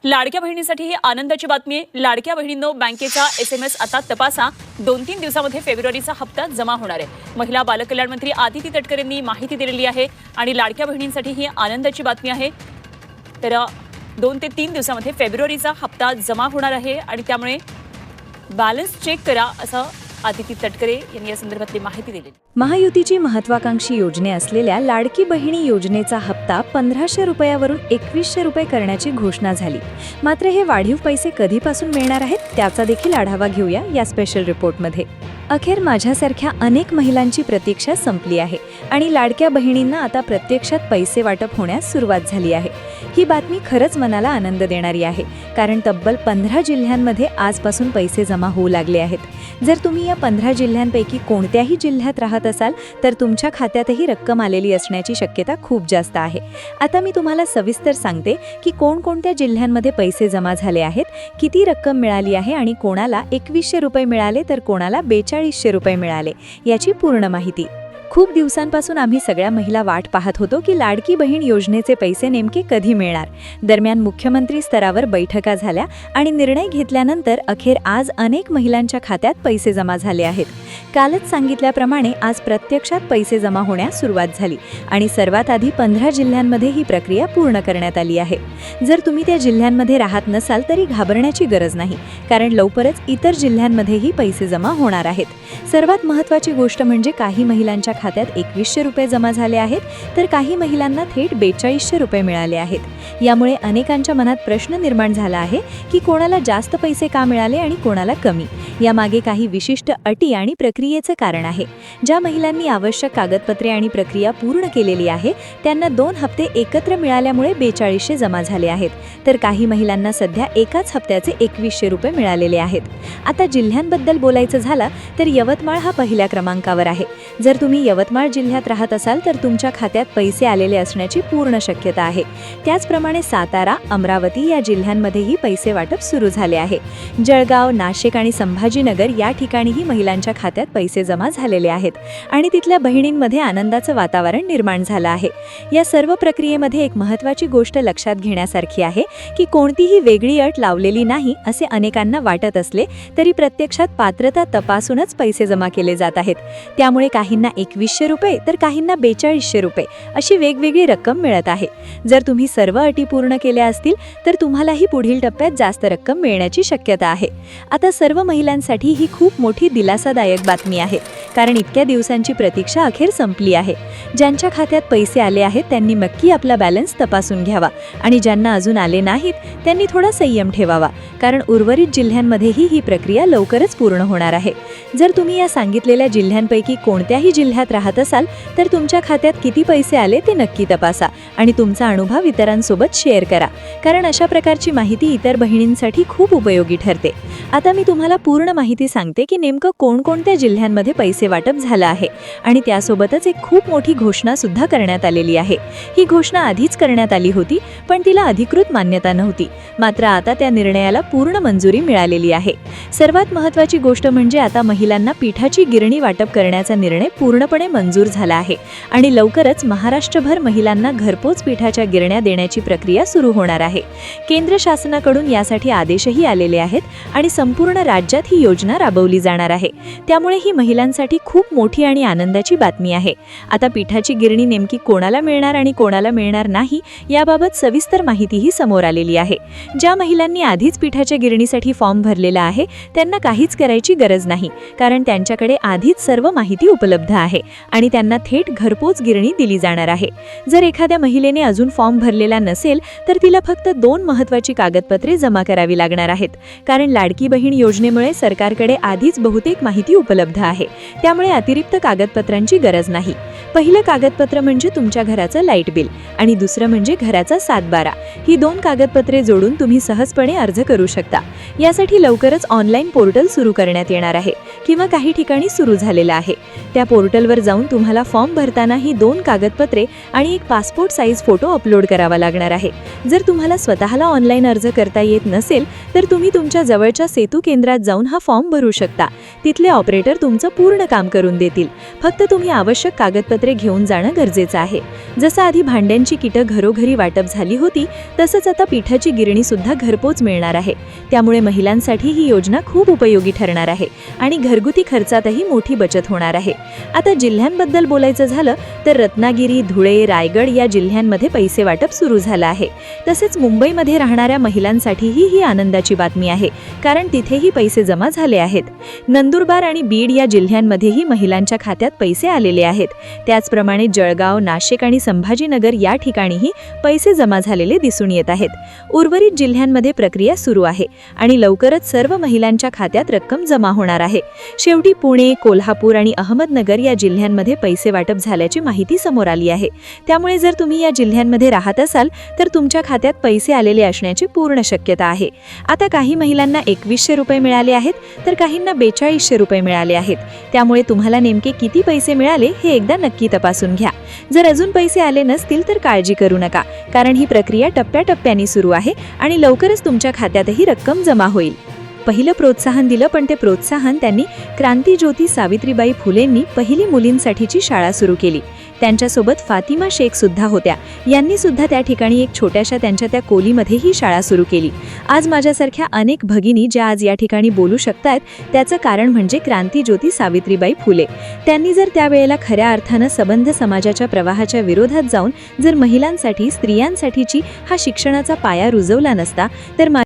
लाडक्या बहिणीसाठी ही आनंदाची बातमी आहे। लाडक्या बहिणींनो, बँकेचा SMS आता तपासा। 2-3 दिवसांमध्ये फेब्रुवारीचा हप्ता जमा होणार आहे। महिला बालकल्याण मंत्री आदिती तटकरे यांनी माहिती दिलेली आहे आणि लाडक्या बहिणींसाठी ही आनंदाची बातमी आहे। तर 2 ते 3 दिवसांमध्ये फेब्रुवारीचा हप्ता जमा होणार आहे आणि त्यामुळे बॅलन्स चेक करा, असं आदिती तटकरे यांनी या संदर्भातली माहिती दिली। महायुतीची महत्वाकांक्षी योजने असलेल्या लाडकी बहिणी योजनेचा हप्ता 1500 रुपयावरून 2100 रुपये करण्याची घोषणा झाली। मात्र हे वाढीव पैसे कधीपासून मिळणार आहेत त्याचा देखील आढावा घेऊया या स्पेशल रिपोर्टमध्ये। अखेर माझ्यासारख्या अनेक महिलांची प्रतीक्षा संपली आहे आणि लाडक्या बहिणींना आता प्रत्यक्षात पैसे वाटप होण्यास सुरुवात झाली आहे। ही बातमी खरंच मनाला आनंद देणारी आहे, कारण तब्बल 15 जिल्ह्यांमध्ये आजपासून पैसे जमा होऊ लागले आहेत। जर तुम्ही या 15 जिल्ह्यांपैकी कोणत्याही जिल्ह्यात राहत असाल तर तुमच्या खात्यातही रक्कम आलेली असण्याची शक्यता खूप जास्त आहे। आता मी तुम्हाला सविस्तर सांगते की कोणकोणत्या जिल्ह्यांमध्ये पैसे जमा झाले आहेत, किती रक्कम मिळाली आहे आणि कोणाला 2100 रुपये मिळाले तर कोणाला 4200 रुपये मिळाले याची पूर्ण माहिती। खूप दिवसांपासून आम्ही सगळ्या महिला वाट पाहत होतो की लाडकी बहीण योजनेचे पैसे नेमके कधी मिळणार। दरम्यान मुख्यमंत्री स्तरावर बैठका झाल्या आणि निर्णय घेतल्यानंतर अखेर आज अनेक महिलांच्या खात्यात पैसे जमा झाले आहेत। कालच सांगितल्याप्रमाणे आज प्रत्यक्षात पैसे जमा होण्यास सुरुवात झाली आणि सर्वात आधी 15 जिल्ह्यांमध्ये ही प्रक्रिया पूर्ण करण्यात आली आहे। जर तुम्ही त्या जिल्ह्यांमध्ये राहत नसाल तरी घाबरण्याची गरज नाही, कारण लवकरच इतर जिल्ह्यांमध्येही पैसे जमा होणार आहेत। सर्वात महत्त्वाची गोष्ट म्हणजे काही महिलांच्या खात्यात 2100 रुपये जमा झाले आहेत, तर काही महिलांना थेट 4200 रुपये मिळाले आहेत। यामुळे अनेकांच्या मनात प्रश्न निर्माण झाला आहे की कोणाला जास्त पैसे का मिळाले आणि कोणाला कमी। यामागे काही विशिष्ट अटी आणि प्रक्रियेचे कारण आहे। ज्या महिलांनी आवश्यक कागदपत्रे आणि प्रक्रिया पूर्ण केलेली आहे त्यांना 2 हप्ते एकत्र मिळाल्यामुळे 4200 जमा झाले आहेत, तर काही महिलांना सध्या एकाच हप्त्याचे 2100 रुपये मिळालेले आहेत। आता जिल्ह्यांबद्दल बोलायचं झालं तर यवतमाळ हा पहिल्या क्रमांकावर आहे। जर तुम्ही यवतमाळ जिल्ह्यात राहत असाल तर तुमच्या खात्यात पैसे आलेले असण्याची पूर्ण शक्यता आहे। त्याचप्रमाणे सातारा, अमरावती या जिल्ह्यांमध्येही पैसे वाटप सुरू झाले आहे। जळगाव, नाशिक आणि संभाजीनगर या ठिकाणीही महिलांच्या खात्यात पैसे जमा झालेले आहेत आणि तिथल्या बहिणींमध्ये आनंदाचं वातावरण निर्माण झालं आहे। या सर्व प्रक्रियेमध्ये एक महत्त्वाची गोष्ट लक्षात घेण्यासारखी आहे की कोणतीही वेगळी अट लावलेली नाही असे अनेकांना वाटत असले तरी प्रत्यक्षात पात्रता तपासूनच पैसे जमा केले जात आहेत। त्यामुळे काहींना 2100 रुपये तर काहींना 4200 रुपये अशी वेगवेगळी रक्कम मिळत आहे। जर तुम्ही सर्व अटी पूर्ण केल्या असतील तर तुम्हालाही पुढील टप्प्यात जास्त रक्कम मिळण्याची शक्यता आहे। आता सर्व महिलांसाठी ही खूप मोठी दिलासादायक बातमी आहे, कारण इतक्या दिवसांची प्रतीक्षा अखेर संपली आहे। ज्यांच्या खात्यात पैसे आले आहेत त्यांनी नक्की आपला बॅलन्स तपासून घ्यावा आणि ज्यांना अजून आले नाहीत त्यांनी थोडा संयम ठेवावा, कारण उर्वरित जिल्ह्यांमध्येही ही प्रक्रिया लवकरच पूर्ण होणार आहे। जर तुम्ही या सांगितलेल्या जिल्ह्यांपैकी कोणत्याही जिल्ह्यात राहत असाल तर तुमच्या खात्यात किती पैसे आले ते नक्की तपासा आणि तुमचा अनुभव इतरांसोबत शेअर करा, कारण अशा प्रकारची माहिती इतर बहिणींसाठी खूप उपयोगी ठरते। आता मी तुम्हाला पूर्ण माहिती सांगते की नेमकं कोणकोणत्या जिल्ह्यांमध्ये पैसे वाटप झालं आहे आणि त्यासोबतच एक खूप मोठी घोषणा सुद्धा करण्यात आलेली आहे। ही घोषणा आधीच करण्यात आली होती पण तिला अधिकृत मान्यता नव्हती, मात्र आता त्या निर्णयाला पूर्ण मंजुरी मिळालेली आहे। सर्वात महत्त्वाची गोष्ट म्हणजे आता महिलांना पीठाची गिरणी वाटप करण्याचा निर्णय पूर्णपणे मंजूर झाला आहे आणि लवकरच महाराष्ट्रभर महिलांना घरपोच पीठाच्या गिरण्या देण्याची प्रक्रिया सुरू होणार आहे। केंद्र शासनाकडून यासाठी आदेशही आलेले आहेत आणि संपूर्ण राज्यात ही योजना राबवली जाणार आहे। त्यामुळे ही महिलांसाठी खूप मोठी आणि आनंदाची बातमी आहे। आता पीठाची गिरणी नेमकी कोणाला मिळणार आणि कोणाला मिळणार नाही याबाबत सविस्तर माहितीही समोर आलेली आहे। ज्या महिलांनी आधीच पीठाच्या गिरणीसाठी फॉर्म भरलेला आहे त्यांना काहीच करायची गरज नाही, कारण त्यांच्याकडे आधीच सर्व माहिती उपलब्ध आहे आणि त्यांना थेट घरपोच गिरणी दिली जाणार आहे। जर एखाद्या महिलेने अजून फॉर्म भरलेला नसेल तर तिला फक्त 2 महत्त्वाची कागदपत्रे जमा करावी लागणार आहेत, कारण लाडकी बहीण योजनेमुळे सरकारकडे आधीच बहुतेक माहिती उपलब्ध आहे, त्यामुळे अतिरिक्त कागदपत्रांची गरज नाही। पहिलं कागदपत्र म्हणजे तुमच्या घराचं लाईट बिल आणि दुसरं म्हणजे घराचा 7/12। ही 2 कागदपत्रे जोडून तुम्ही सहजपणे अर्ज करू शकता। यासाठी लवकरच ऑनलाईन पोर्टल सुरू करण्यात येणार आहे किंवा काही ठिकाणी सुरू झालेला आहे। त्या पोर्टलवर पोर्टलवर जाऊन तुम्हाला फॉर्म भरताना ही 2 कागदपत्रे आणि एक पासपोर्ट साईज फोटो अपलोड करावा लागणार आहे. जर तुम्हाला स्वतःला ऑनलाईन अर्ज करता येत नसेल तर तुम्ही तुमच्या जवळच्या सेतू केंद्रात जाऊन हा फॉर्म भरू शकता. तिथले ऑपरेटर तुमचं पूर्ण काम करून देतील. फक्त तुम्ही आवश्यक कागदपत्रे घेऊन जाणं गरजेचं आहे. जसं आधी भांड्यांची किटं घरोघरी वाटप झाली होती तसंच आता पिठाची गिरणी सुद्धा घरपोच मिळणार आहे. त्यामुळे महिलांसाठी ही योजना खूप उपयोगी ठरणार आहे आणि घरगुती खर्चातही मोठी बचत होणार आहे. आता जिल्ह्यांबद्दल बोलायचं झालं तर रत्नागिरी, धुळे, रायगड या जिल्ह्यांमध्ये पैसे वाटप सुरू झालं आहे. तसेच मुंबईमध्ये राहणाऱ्या महिलांसाठीही ही आनंदाची बातमी आहे, कारण तिथेही पैसे जमा झाले आहेत. नंदुरबार आणि बीड या जिल्ह्यांमध्येही महिलांच्या खात्यात पैसे आलेले आहेत. त्याचप्रमाणे जळगाव, नाशिक आणि संभाजीनगर या ठिकाणीही पैसे जमा झालेले दिसून येत आहेत. उर्वरित जिल्ह्यांमध्ये प्रक्रिया सुरू आहे आणि लवकरच सर्व महिलांच्या खात्यात रक्कम जमा होणार आहे. शेवटी पुणे, कोल्हापूर आणि अहमदनगर या जिल्ह्यांमध्ये पैसे वाटप झाल्याची माहिती समोर आली आहे. त्यामुळे जर तुम्ही या जिल्ह्यांमध्ये राहत असाल तर तुमच्या खात्यात पैसे आलेले असण्याची पूर्ण शक्यता आहे. आता काही महिलांना 2100 रुपये मिळाले आहेत तर काहींना 4200 रुपये मिळाले आहेत. त्यामुळे तुम्हाला नेमके किती पैसे मिळाले हे एकदा नक्की तपासून घ्या. जर अजून पैसे आले नसतील तर काळजी करू नका, कारण ही प्रक्रिया टप्प्याटप्प्याने सुरू आहे आणि लवकरच तुमच्या खात्यातही रक्कम जमा होईल. पहिलं प्रोत्साहन दिलं, पण ते प्रोत्साहन त्यांनी क्रांतीज्योती सावित्रीबाई फुलेंनी पहिली मुलींसाठीची शाळा सुरू केली. त्यांच्यासोबत फातिमा शेख सुद्धा होत्या. यांनी सुद्धा त्या ठिकाणी एक छोट्याशा त्यांच्या त्या कोलीमध्ये ही शाळा सुरू केली. आज माझ्यासारख्या अनेक भगिनी ज्या आज या ठिकाणी बोलू शकतायत त्याचं कारण म्हणजे क्रांतीज्योती सावित्रीबाई फुले. त्यांनी जर त्यावेळेला खऱ्या अर्थानं सबंध समाजाच्या प्रवाहाच्या विरोधात जाऊन जर महिलांसाठी, स्त्रियांसाठीची हा शिक्षणाचा पाया रुजवला नसता तर